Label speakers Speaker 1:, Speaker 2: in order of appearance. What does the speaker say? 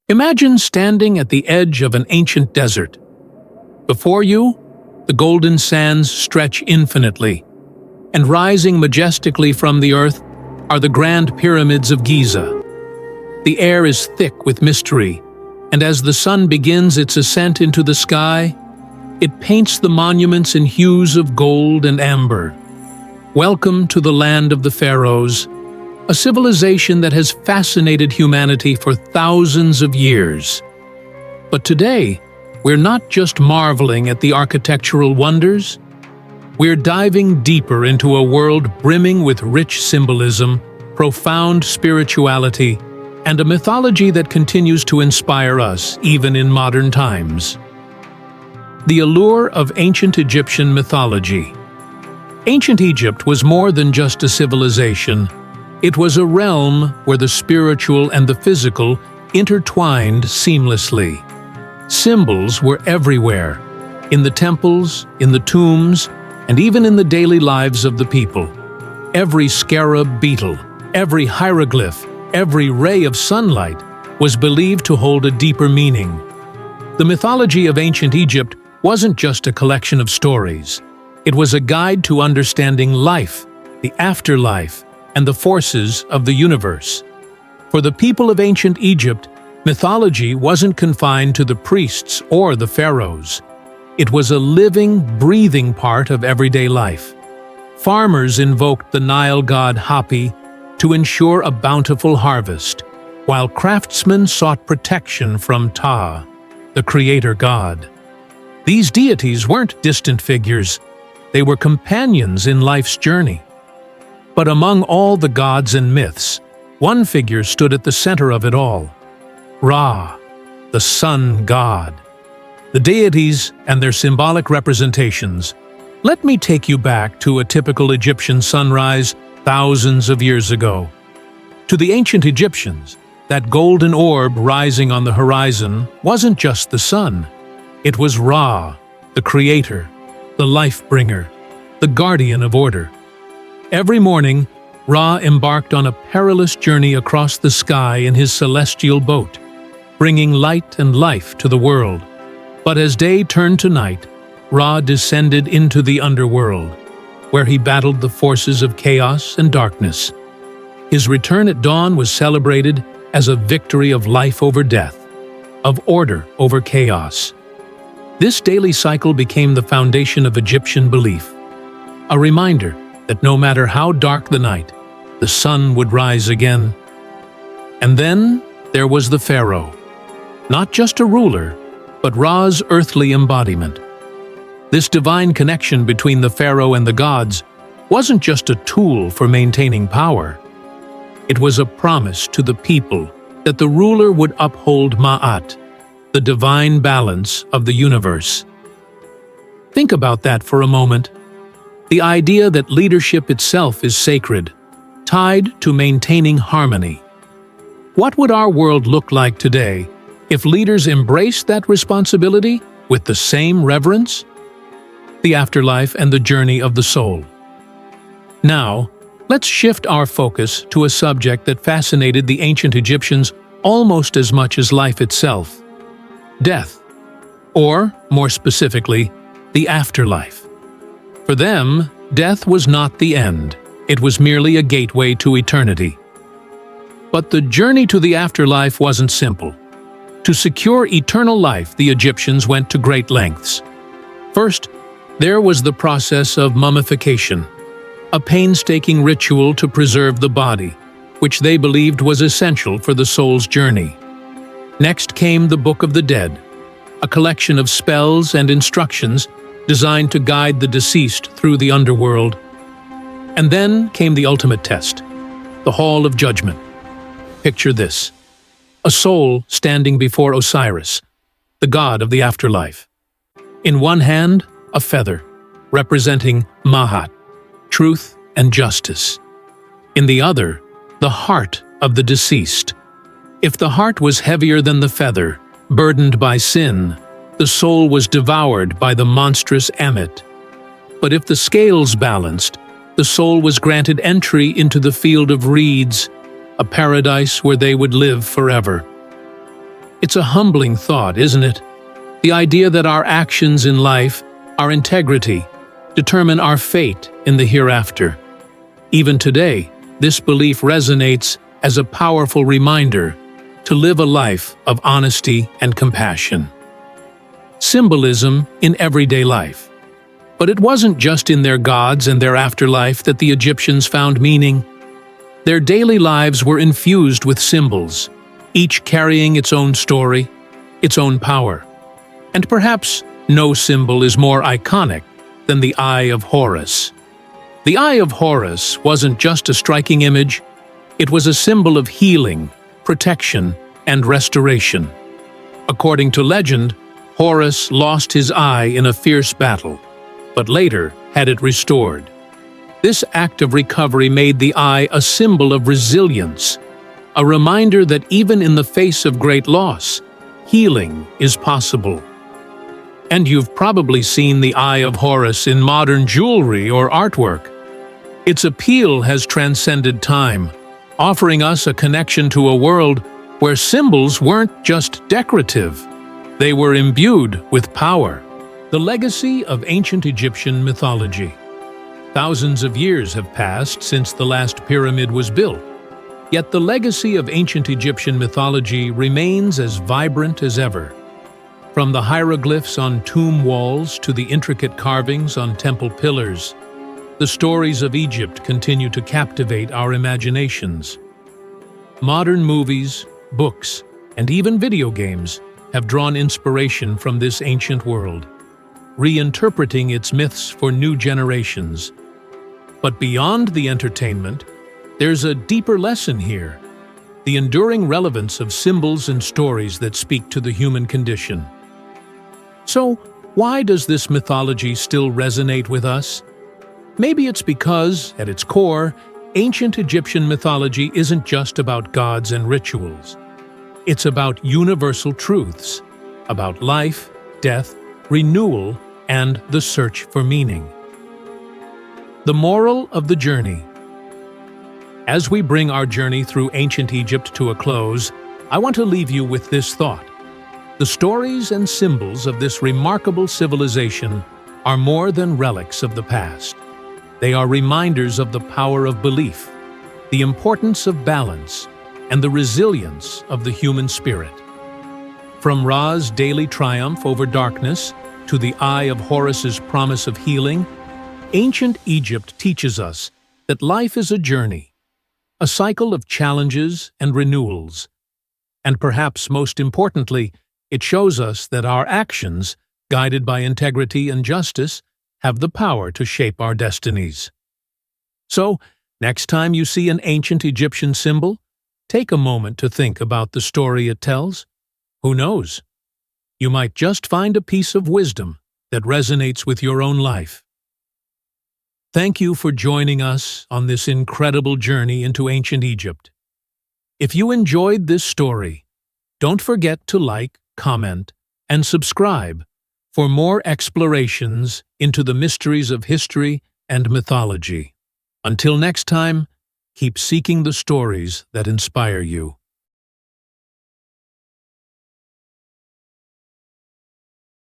Speaker 1: Imagine standing at the edge of an ancient desert. Before you, the golden sands stretch infinitely, and rising majestically from the earth are the grand pyramids of Giza. The air is thick with mystery, and as the sun begins its ascent into the sky, it paints the monuments in hues of gold and amber. Welcome to the land of the Pharaohs, a civilization that has fascinated humanity for thousands of years. But today, we're not just marveling at the architectural wonders. We're diving deeper into a world brimming with rich symbolism, profound spirituality, and a mythology that continues to inspire us even in modern times. The allure of ancient Egyptian mythology. Ancient Egypt was more than just a civilization. It was a realm where the spiritual and the physical intertwined seamlessly. Symbols were everywhere, in the temples, in the tombs, and even in the daily lives of the people. Every scarab beetle, every hieroglyph, every ray of sunlight was believed to hold a deeper meaning. The mythology of ancient Egypt wasn't just a collection of stories. It was a guide to understanding life, the afterlife, and the forces of the universe. For the people of ancient Egypt, mythology wasn't confined to the priests or the pharaohs. It was a living, breathing part of everyday life. Farmers invoked the Nile god Hapi to ensure a bountiful harvest, while craftsmen sought protection from Ptah, the creator god. These deities weren't distant figures. They were companions in life's journey. But among all the gods and myths, one figure stood at the center of it all: Ra, the sun god. The deities and their symbolic representations. Let me take you back to a typical Egyptian sunrise thousands of years ago. To the ancient Egyptians, that golden orb rising on the horizon wasn't just the sun. It was Ra, the creator, the life-bringer, the guardian of order. Every morning, Ra embarked on a perilous journey across the sky in his celestial boat, bringing light and life to the world. But as day turned to night, Ra descended into the underworld, where he battled the forces of chaos and darkness. His return at dawn was celebrated as a victory of life over death, of order over chaos. This daily cycle became the foundation of Egyptian belief, a reminder that no matter how dark the night, the sun would rise again. And then there was the Pharaoh, not just a ruler, but Ra's earthly embodiment. This divine connection between the Pharaoh and the gods wasn't just a tool for maintaining power. It was a promise to the people that the ruler would uphold Ma'at, the divine balance of the universe. Think about that for a moment. The idea that leadership itself is sacred, tied to maintaining harmony. What would our world look like today if leaders embraced that responsibility with the same reverence? The afterlife and the journey of the soul. Now, let's shift our focus to a subject that fascinated the ancient Egyptians almost as much as life itself: death, or, more specifically, the afterlife. For them, death was not the end. It was merely a gateway to eternity. But the journey to the afterlife wasn't simple. To secure eternal life, the Egyptians went to great lengths. First, there was the process of mummification, a painstaking ritual to preserve the body, which they believed was essential for the soul's journey. Next came the Book of the Dead, a collection of spells and instructions designed to guide the deceased through the underworld. And then came the ultimate test, the Hall of Judgment. Picture this: a soul standing before Osiris, the god of the afterlife. In one hand, a feather, representing Ma'at, truth and justice. In the other, the heart of the deceased. If the heart was heavier than the feather, burdened by sin, the soul was devoured by the monstrous Ammit. But if the scales balanced, the soul was granted entry into the field of reeds, a paradise where they would live forever. It's a humbling thought, isn't it? The idea that our actions in life, our integrity, determine our fate in the hereafter. Even today, this belief resonates as a powerful reminder to live a life of honesty and compassion. Symbolism in everyday life. But it wasn't just in their gods and their afterlife that the Egyptians found meaning. Their daily lives were infused with symbols, each carrying its own story, its own power. And perhaps no symbol is more iconic than the Eye of Horus. The Eye of Horus wasn't just a striking image, it was a symbol of healing, protection, and restoration. According to legend, Horus lost his eye in a fierce battle, but later had it restored. This act of recovery made the eye a symbol of resilience, a reminder that even in the face of great loss, healing is possible. And you've probably seen the Eye of Horus in modern jewelry or artwork. Its appeal has transcended time, offering us a connection to a world where symbols weren't just decorative. They were imbued with power. The legacy of ancient Egyptian mythology. Thousands of years have passed since the last pyramid was built, yet the legacy of ancient Egyptian mythology remains as vibrant as ever. From the hieroglyphs on tomb walls to the intricate carvings on temple pillars, the stories of Egypt continue to captivate our imaginations. Modern movies, books, and even video games have drawn inspiration from this ancient world, reinterpreting its myths for new generations. But beyond the entertainment, there's a deeper lesson here: the enduring relevance of symbols and stories that speak to the human condition. So, why does this mythology still resonate with us? Maybe it's because, at its core, ancient Egyptian mythology isn't just about gods and rituals. It's about universal truths, about life, death, renewal, and the search for meaning. The moral of the journey. As we bring our journey through ancient Egypt to a close, I want to leave you with this thought. The stories and symbols of this remarkable civilization are more than relics of the past. They are reminders of the power of belief, the importance of balance, and the resilience of the human spirit. From Ra's daily triumph over darkness to the Eye of Horus's promise of healing, ancient Egypt teaches us that life is a journey, a cycle of challenges and renewals. And perhaps most importantly, it shows us that our actions, guided by integrity and justice, have the power to shape our destinies. So, next time you see an ancient Egyptian symbol, take a moment to think about the story it tells. Who knows? You might just find a piece of wisdom that resonates with your own life. Thank you for joining us on this incredible journey into ancient Egypt. If you enjoyed this story, don't forget to like, comment, and subscribe for more explorations into the mysteries of history and mythology. Until next time, keep seeking the stories that inspire you.